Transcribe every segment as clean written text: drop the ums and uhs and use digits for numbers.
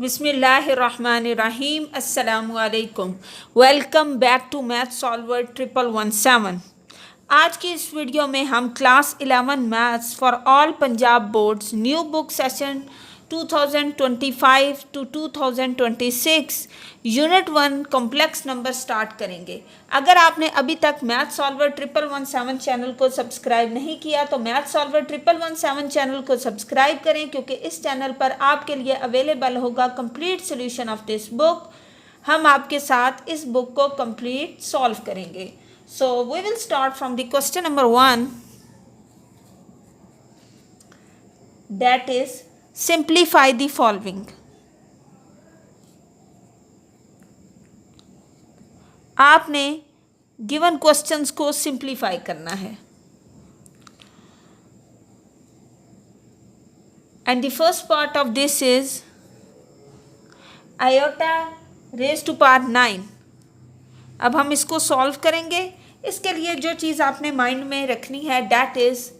बिस्मिल्लाहिर्रहमानिर्रहीम अस्सलामुअलैकुम। Welcome back to math solver 1117। आज की इस वीडियो में हम class 11 maths for all Punjab boards new book session 2025 to 2026 unit 1 complex number start करेंगे। अगर आपने अभी तक मैथ सॉल्वर 1117 चैनल को सब्सक्राइब नहीं किया तो मैथ सॉल्वर 1117 चैनल को सब्सक्राइब करें, क्योंकि इस चैनल पर आपके लिए अवेलेबल होगा complete solution of this book. हम आपके साथ इस बुक को कंप्लीट सॉल्व करेंगे। So we will start from the question number 1, that is simplify the following. आपने गिवन क्वेश्चंस को सिंप्लीफाई करना है। And the first part of this is iota raise to power 9। अब हम इसको सॉल्व करेंगे। इसके लिए जो चीज़ आपने माइंड में रखनी है that is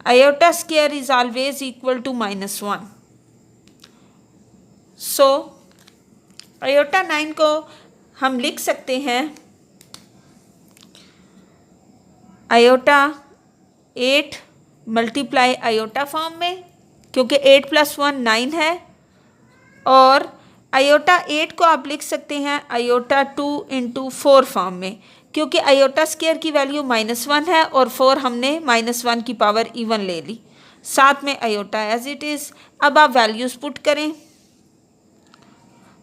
iota square is always equal to -1। So iota 9 को हम लिख सकते हैं आयोटा 8 मल्टीप्लाई आयोटा फॉर्म में, क्योंकि 8 + 1 9 है। और आयोटा 8 को आप लिख सकते हैं आयोटा 2 × 4 फॉर्म में, क्योंकि आयोटा स्क्वायर की वैल्यू -1 है और 4 हमने -1 की पावर इवन ले ली। साथ में आयोटा एज इट इज़। अब आप वैल्यूज़ पुट करें।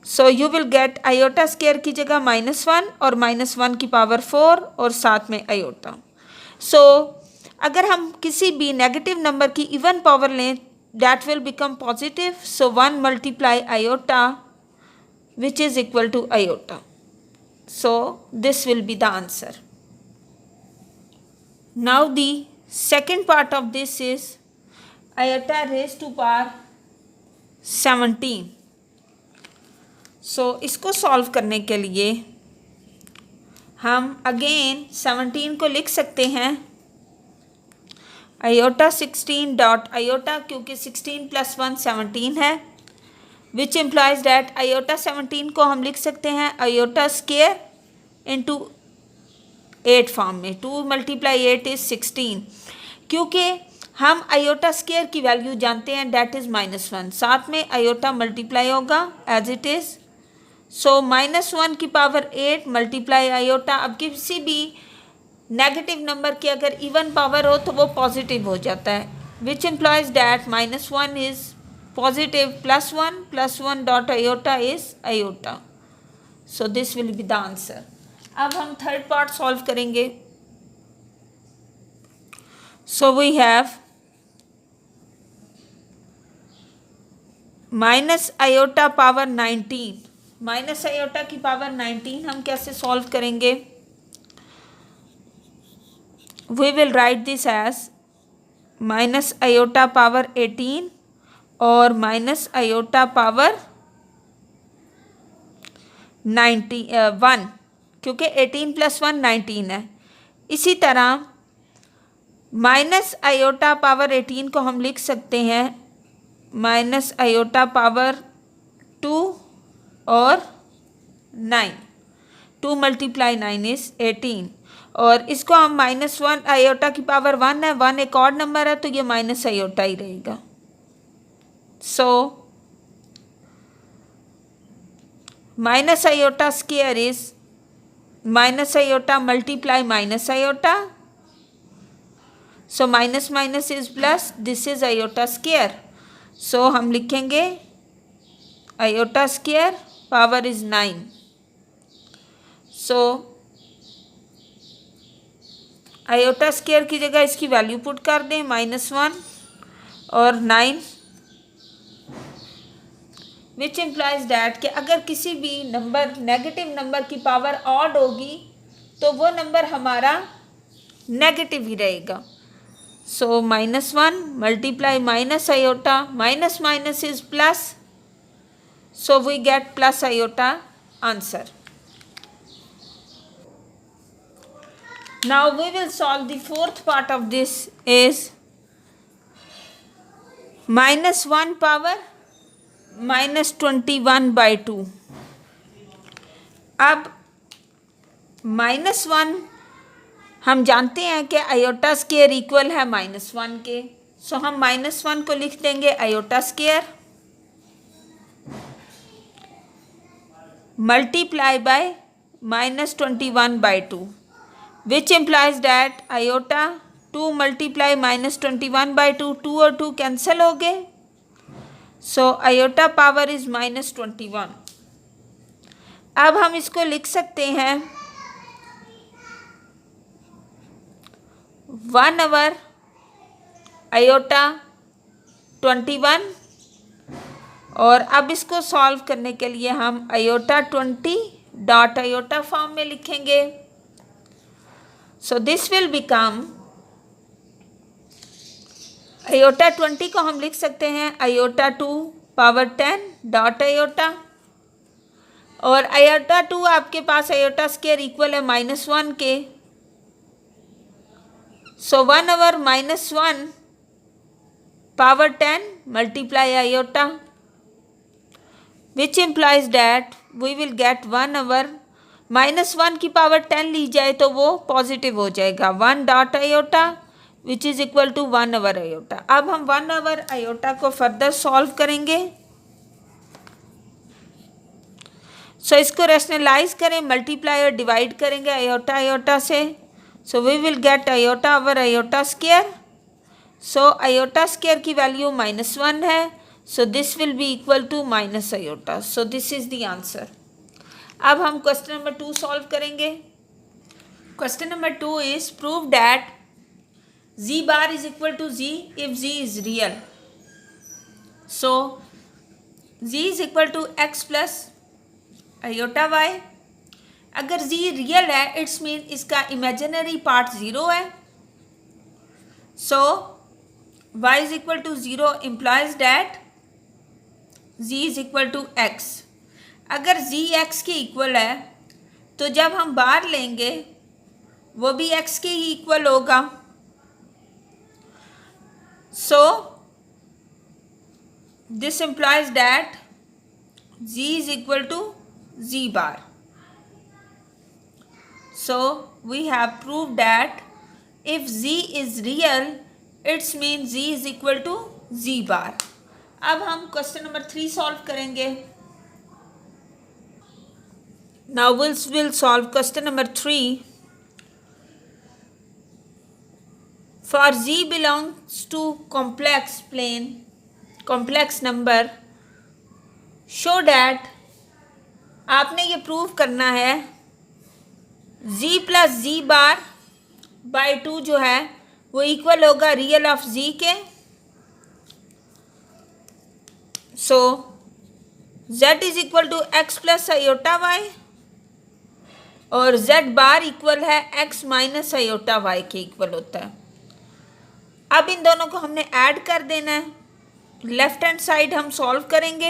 सो you will get iota square की जगह -1 और -1 की पावर 4 और साथ में आयोटा। सो अगर हम किसी भी नेगेटिव नंबर की इवन पावर लें that will become positive. So 1 multiply iota which is equal to iota. So this will be the answer. Now the second part of this is iota raised to power 17. So इसको solve करने के लिए हम again 17 को लिख सकते हैं iota 16 dot iota, क्योंकि 16 + 1 17 है, विच इम्प्लाइज डैट आयोटा 17 को हम लिख सकते हैं आयोटा स्क्वायर इंटू 8 फॉर्म में। 2 × 8 इज 16, क्योंकि हम आयोटा स्क्वायर की वैल्यू जानते हैं डैट इज़ -1। साथ में आयोटा मल्टीप्लाई होगा एज इट इज़। सो -1 की पावर 8 मल्टीप्लाई आयोटा। अब किसी भी नेगेटिव नंबर की अगर इवन पावर हो तो वो पॉजिटिव हो जाता है, विच implies that -1 is positive +1 dot iota is iota. So this will be the answer. अब हम थर्ड पार्ट सॉल्व करेंगे। So we have -iota power 19। -iota की पावर 19 हम कैसे सॉल्व करेंगे? We will write this as -iota power 18 और -iota power 1, क्योंकि 18 + 1 19 है। इसी तरह -iota पावर 18 को हम लिख सकते हैं -iota पावर 2 और 9। 2 × 9 इज 18। और इसको हम -1 आयोटा की पावर 1 है, 1 एक ऑड नंबर है तो ये -iota ही रहेगा। So -iota square is -iota multiply -iota. So minus minus is plus, this is iota square. So हम लिखेंगे iota square power is 9. So iota square की जगह इसकी वैल्यू पुट कर दें -1 और 9, विच इम्प्लाइज डैट कि अगर किसी भी नंबर नेगेटिव नंबर की पावर ऑड होगी तो वो नंबर हमारा नेगेटिव ही रहेगा। So -1 multiply -iota, minus minus is plus, so we get +iota answer. Now we will solve the fourth part of this is -1 power -21/2। अब -1 हम जानते हैं कि आयोटा स्क्वायर इक्वल है -1 के, सो हम -1 को लिख देंगे iota square multiply by -21/2, which implies that iota 2 multiply -21/2, 2 और 2 कैंसिल हो गए, सो आयोटा पावर इज -21। अब हम इसको लिख सकते हैं 1/, आयोटा 21, और अब इसको सॉल्व करने के लिए हम आयोटा 20 डॉट आयोटा फॉर्म में लिखेंगे। So this will become, iota 20 को हम लिख सकते हैं आयोटा 2 पावर 10 डॉट आयोटा, और आयोटा 2 आपके पास आयोटा स्क्वायर इक्वल है -1 के, so 1/, -1 power 10 multiply iota, which implies that we will get 1/, -1 की पावर 10 ली जाए तो वो पॉजिटिव हो जाएगा, 1 dot iota which is equal to 1/, iota. अब हम 1/, आयोटा को फर्दर सॉल्व करेंगे। सो इसको रैशनलाइज करें, मल्टीप्लाई और डिवाइड करेंगे आयोटा आयोटा से, so we will get iota over iota square. So iota square की वैल्यू -1 है, so this will be equal to minus iota, so this is the answer. अब हम क्वेश्चन नंबर 2 सॉल्व करेंगे। Question number 2 is prove that z bar is equal to z if z is real. So z is equal to x plus iota y। अगर z real है it's mean इसका imaginary part 0 है, सो y is equal to 0 implies that z is equal to x। अगर z x के equal है तो जब हम बार लेंगे वो भी x के ही इक्वल होगा, so this implies that z is equal to z bar। So we have proved that if z is real it's means z is equal to z bar। अब हम क्वेश्चन नंबर 3 सॉल्व करेंगे। Now we'll solve question number 3। For z belongs to complex plane, complex number, show that आपने ये prove करना है z plus z bar by 2 जो है वो इक्वल होगा रियल ऑफ z के। So z is equal to x plus iota y और z बार इक्वल है x माइनस आयोटा y के इक्वल होता है। अब इन दोनों को हमने ऐड कर देना है, लेफ्ट हैंड साइड हम सॉल्व करेंगे,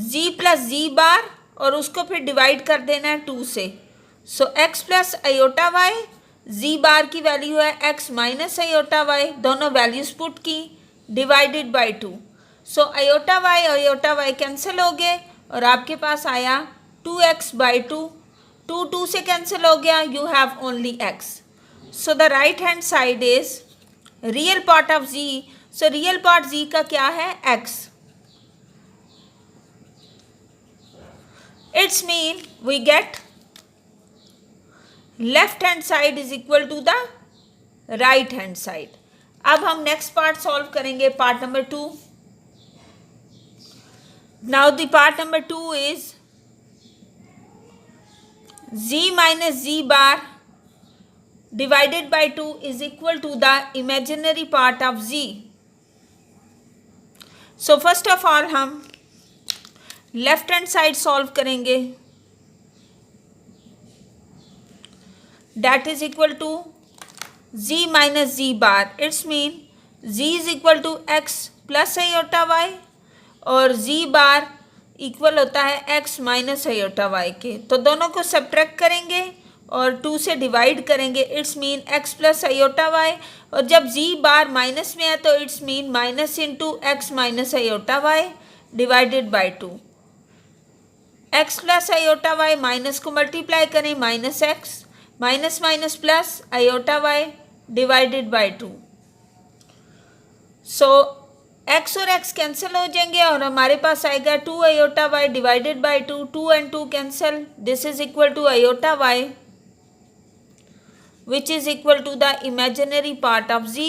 z प्लस z बार और उसको फिर डिवाइड कर देना है 2 से। So x plus iota y, z बार की वैल्यू है x माइनस आयोटा y, दोनों वैल्यूज पुट की, divided by 2। So iota y और आयोटा y कैंसिल हो गए और आपके पास आया 2x बाई 2, 2 से कैंसिल हो गया, you have only x। So the right hand side is real part of z, so real part z का क्या है x। It's mean we get left hand side is equal to the right hand side। अब हम next part solve करेंगे, part number 2। Now the part number 2 is z minus z bar divided by 2 is equal to the imaginary part of z। So first of all हम left hand side solve करेंगे, that is equal to z minus z bar, it's mean z is equal to x plus iota y और z bar equal होता है x minus iota y के, तो दोनों को subtract करेंगे और 2 से डिवाइड करेंगे, it's mean x plus iota Y, और जब z बार माइनस में है तो it's mean minus into X minus iota Y divided by 2। x plus iota Y minus को मल्टीप्लाई करें, minus X minus minus plus iota Y divided by 2। So x और x cancel हो जाएंगे और हमारे पास आएगा 2 iota Y divided by 2, 2 and 2 cancel, this is equal to iota Y which is equal to the imaginary part of z,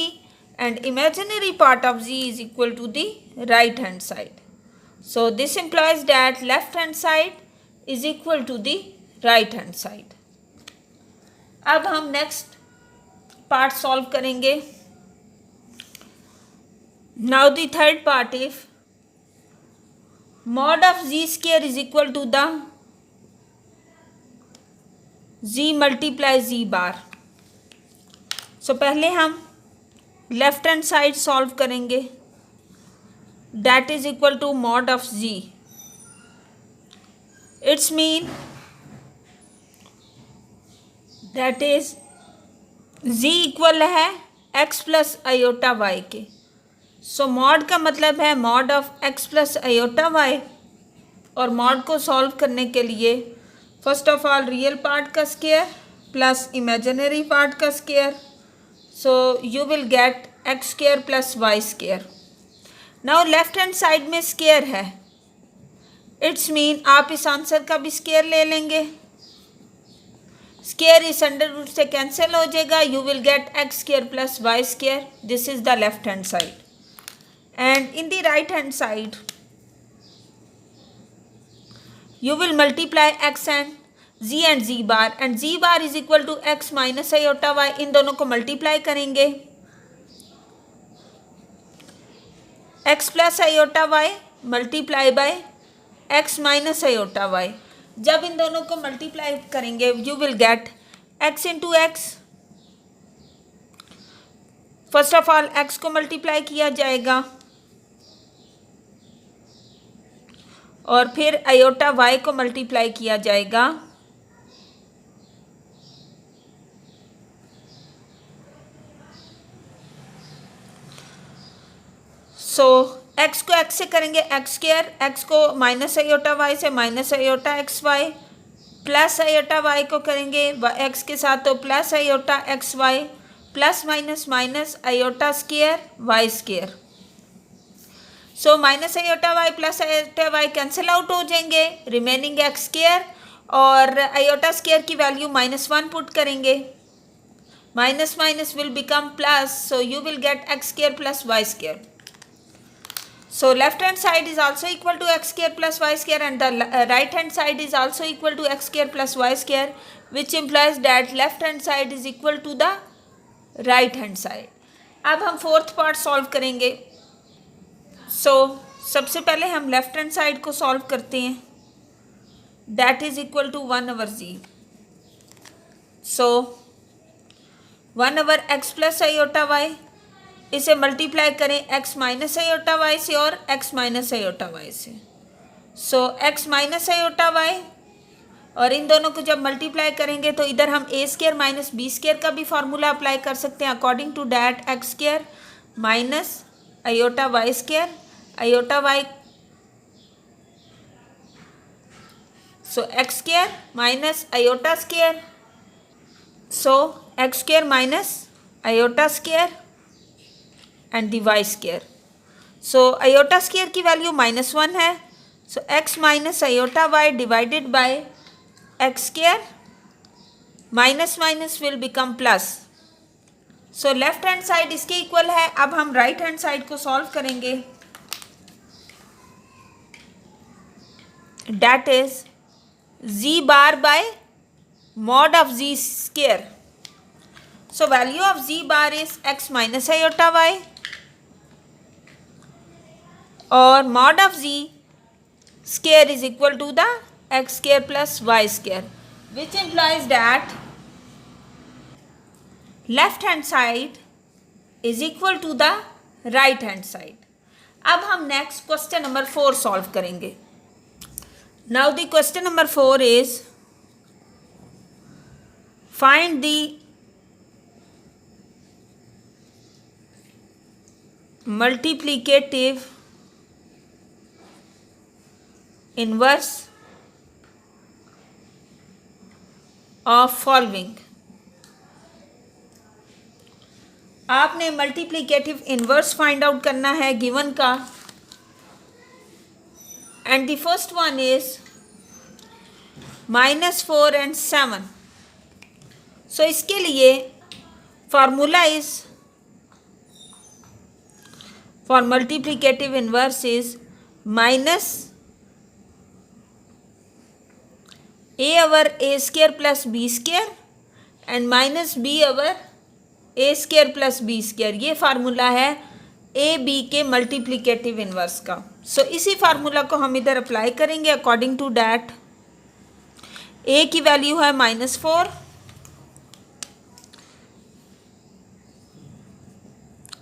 and imaginary part of z is equal to the right hand side. So this implies that left hand side is equal to the right hand side. अब हम next part solve करेंगे. Now the third part is mod of z square is equal to the z multiply z bar. So पहले हम left hand side solve करेंगे, that is equal to mod of z, it's mean that is z equal है x plus iota Y के. So mod का मतलब है mod of x plus iota Y, और mod को सॉल्व करने के लिए first of all real part का स्क्वायर प्लस इमेजिनरी पार्ट का square. So you will get x square plus y square. Now left hand side में square है, it's mean आप इस आंसर का भी स्क्वायर ले लेंगे, स्क्वायर इस अंडर रूट से कैंसिल हो जाएगा, you will gate x square plus y square. This is the left hand side. And in the right hand side you will multiply x and z bar, and z bar is equal to x minus iota y. इन दोनों को multiply करेंगे, x plus iota y multiply by x minus iota y. जब इन दोनों को multiply करेंगे you will gate x into x. First of all x को multiply किया जाएगा और फिर आयोटा y को मल्टीप्लाई किया जाएगा. सो x को x से करेंगे एक्स स्क्वायर, x को माइनस आयोटा y से minus iota X Y, plus iota y को करेंगे x के साथ तो plus iota X Y, plus minus minus iota square y square. So minus iota y plus iota y cancel out हो जाएंगे, remaining X square, और iota square की value -1 put करेंगे, minus minus will become plus, so you will get X square plus y square. So left hand side is also equal to x square plus y square, and the right hand side is also equal to x square plus y square, which implies that left hand side is equal to the right hand side. अब हम fourth part solve करेंगे. सो सबसे पहले हम left hand side को solve करते हैं, that is equal to 1/z. So 1/x plus iota Y, इसे मल्टीप्लाई करें x माइनस आयोटा वाई से और x माइनस आयोटा वाई से. So x minus iota Y, और इन दोनों को जब मल्टीप्लाई करेंगे तो इधर हम a square minus B square का भी फार्मूला अप्लाई कर सकते हैं. According to that x square minus iota Y square, iota Y, so x square minus iota square, so x square minus iota square and the Y square. So iota square की value -1 है, so x minus iota Y divided by X square, minus minus will become plus. So left hand side इसके equal है. अब हम right hand side को solve करेंगे, that is z bar by mod of z square. So value of z bar is x minus iota Y, और mod of z square is equal to the x square plus y square, which implies that left hand side is equal to the right hand side. अब हम next question number 4 solve करेंगे. Now the question number 4 is find the multiplicative inverse of following. आपने multiplicative inverse find out करना है given का, and the first one is -4 and 7। सो इसके लिए formula is for multiplicative inverse is minus a/a² plus b² and minus b/a² plus b²। ये formula है A B के multiplicative inverse का। सो इसी फार्मूला को हम इधर अप्लाई करेंगे। अकॉर्डिंग टू डैट ए की वैल्यू है -4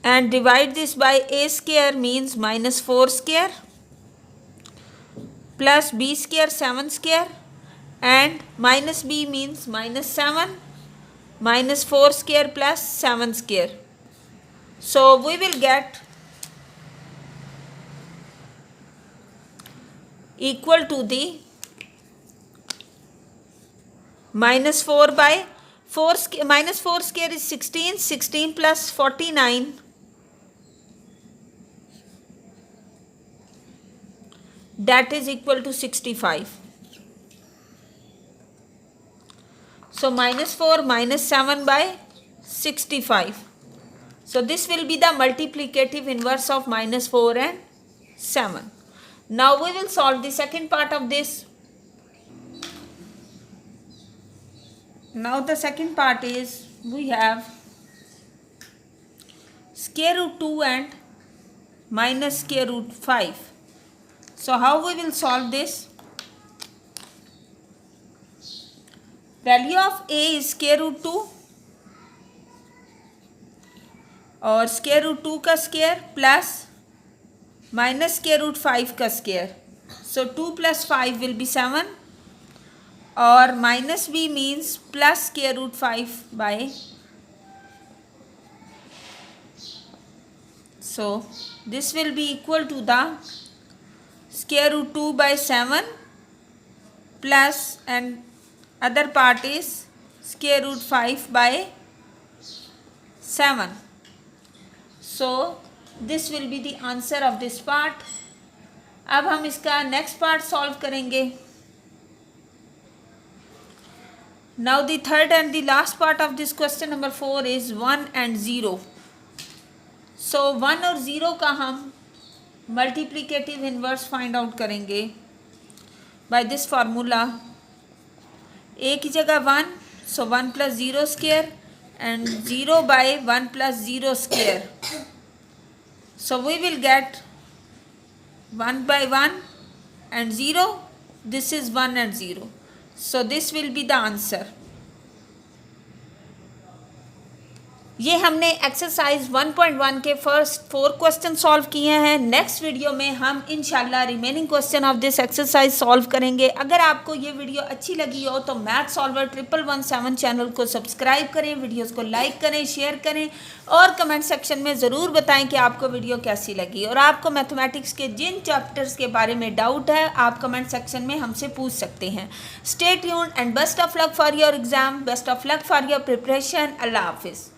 and divide this by a² means -4² plus b² 7² and -b means -7 -4² plus 7²। So we will get equal to the -4 by 4 -4² is 16, 16 plus 49 that is equal to 65. So -4 -7 by 65. So this will be the multiplicative inverse of -4 and 7. Now we will solve the second part of this. Now the second part is we have square root 2 and minus square root 5. So how we will solve this? Value of A is square root 2 और square root 2 का square plus minus square root 5 का square. So 2 + 5 will be 7 और minus b means plus square root 5 by. So this will be equal to the square root 2 by 7 plus and other part is square root 5 by 7. So this will be the answer of this part. अब हम इसका next part solve करेंगे. Now the third and the last part of this question number 4 is 1 and 0. So 1 और 0 का हम multiplicative inverse find out करेंगे by this formula. ए की जगह 1, so 1 + 0² and 0 by 1 + 0². So we will get 1 by 1 and 0. This is 1 and 0. So this will be the answer. ये हमने exercise 1.1 के first 4 question solve किए हैं। नेक्स्ट वीडियो में हम इंशाल्लाह remaining question of this exercise solve करेंगे। अगर आपको ये वीडियो अच्छी लगी हो तो मैथ सॉल्वर 1117 चैनल को सब्सक्राइब करें, वीडियोस को लाइक करें, शेयर करें और कमेंट सेक्शन में ज़रूर बताएं कि आपको वीडियो कैसी लगी। और आपको मैथमेटिक्स के जिन चैप्टर्स के बारे में डाउट है आप कमेंट सेक्शन में हमसे पूछ सकते हैं। Stay tuned and best of luck for your exam, best of luck for your preparation. अल्लाह हाफिज़।